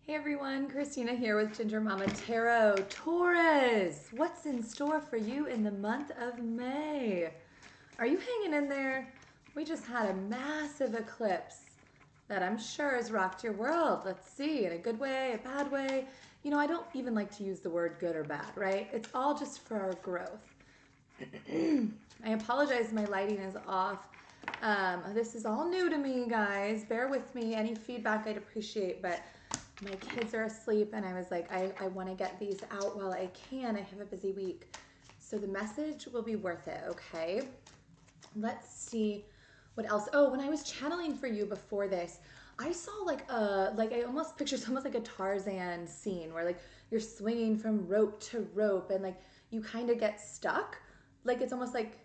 Hey everyone, Christina here with Ginger Mama Tarot. Taurus, what's in store for you in the month of May? Are you hanging in there? We just had a massive eclipse that I'm sure has rocked your world. Let's see, in a good way, a bad way. You know, I don't even like to use the word good or bad, right? It's all just for our growth. I apologize, my lighting is off. This is all new to me, guys. Bear with me. Any feedback I'd appreciate, but my kids are asleep and I was like, I want to get these out while I can. I have a busy week. So the message will be worth it, okay? Let's see what else. Oh, when I was channeling for you before this, I saw like I almost pictured almost like a Tarzan scene where like you're swinging from rope to rope and like you kind of get stuck. Like it's almost like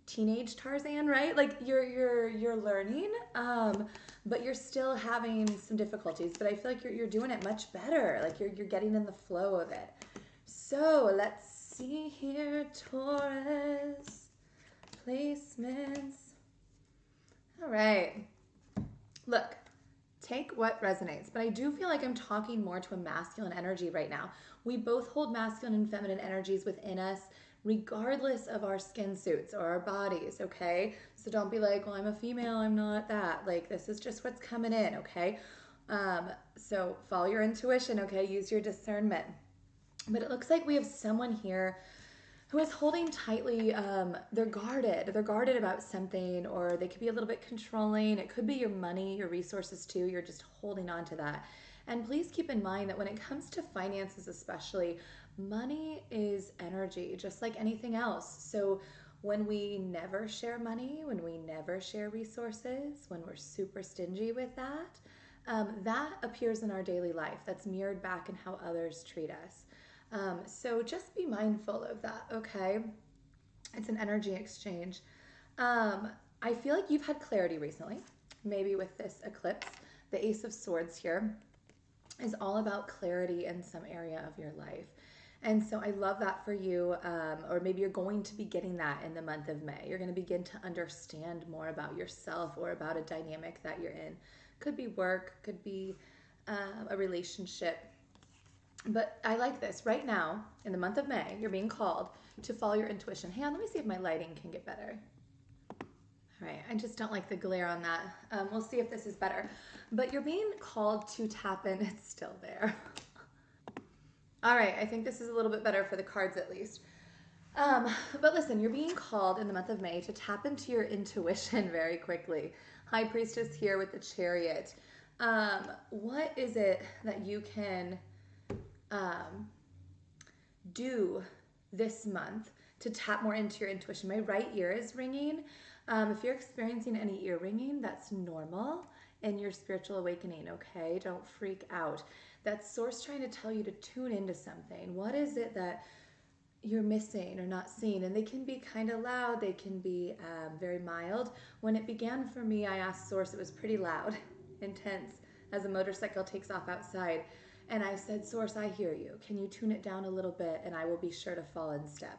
teenage Tarzan, right? Like you're learning, but you're still having some difficulties. But I feel like you're doing it much better. Like you're getting in the flow of it. So let's see here, Taurus placements. All right. Look, take what resonates. But I do feel like I'm talking more to a masculine energy right now. We both hold masculine and feminine energies within us, regardless of our skin suits or our bodies, okay? So don't be like, well, I'm a female, I'm not that. Like, this is just what's coming in, okay? So follow your intuition, okay? Use your discernment. But it looks like we have someone here who is holding tightly. They're guarded about something, or they could be a little bit controlling. It could be your money, your resources too. You're just holding on to that. And please keep in mind that when it comes to finances especially, money is energy just like anything else. So when we never share money, when we never share resources, when we're super stingy with that, that appears in our daily life. That's mirrored back in how others treat us. So just be mindful of that, okay? It's an energy exchange. I feel like you've had clarity recently, maybe with this eclipse. The Ace of Swords here is all about clarity in some area of your life. And so I love that for you, or maybe you're going to be getting that in the month of May. You're going to begin to understand more about yourself or about a dynamic that you're in. Could be work, could be a relationship. But I like this. Right now, in the month of May, you're being called to follow your intuition. Hang on, let me see if my lighting can get better. All right, I just don't like the glare on that. We'll see if this is better. But you're being called to tap in. It's still there. All right, I think this is a little bit better for the cards at least. But listen, you're being called in the month of May to tap into your intuition very quickly. High Priestess here with the Chariot. What is it that you can do this month to tap more into your intuition? My right ear is ringing. If you're experiencing any ear ringing, that's normal in your spiritual awakening, okay? Don't freak out. That's source trying to tell you to tune into something. What is it that you're missing or not seeing? And they can be kind of loud. They can be very mild. When it began for me, I asked source. It was pretty loud, intense, as a motorcycle takes off outside. And I said, source, I hear you. Can you tune it down a little bit? And I will be sure to fall in step.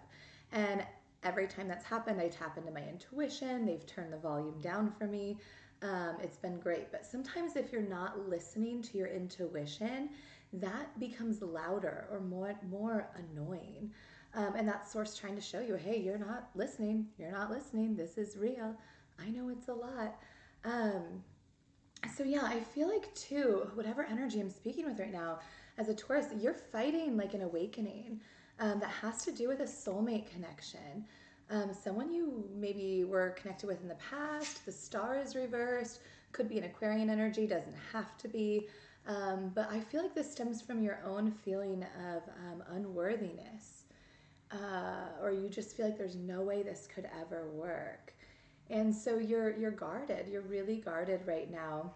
And every time that's happened, I tap into my intuition. They've turned the volume down for me. It's been great. But sometimes if you're not listening to your intuition, that becomes louder or more annoying. And that's source trying to show you, hey, you're not listening. You're not listening. This is real. I know it's a lot. So yeah, I feel like too, whatever energy I'm speaking with right now, as a Taurus, you're fighting like an awakening that has to do with a soulmate connection. Someone you maybe were connected with in the past, the star is reversed, could be an Aquarian energy, doesn't have to be. But I feel like this stems from your own feeling of unworthiness. Or you just feel like there's no way this could ever work. And so you're guarded. You're really guarded right now.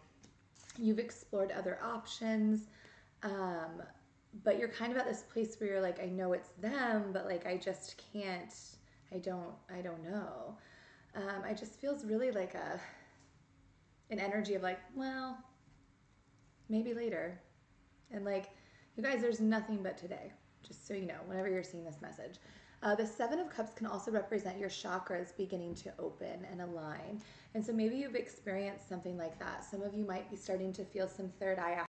You've explored other options, but you're kind of at this place where you're like, I know it's them, but like I just can't. I don't know. I just feels really like an energy of like, well, maybe later. And like, you guys, there's nothing but today. Just so you know, whenever you're seeing this message. The Seven of Cups can also represent your chakras beginning to open and align. And so maybe you've experienced something like that. Some of you might be starting to feel some third eye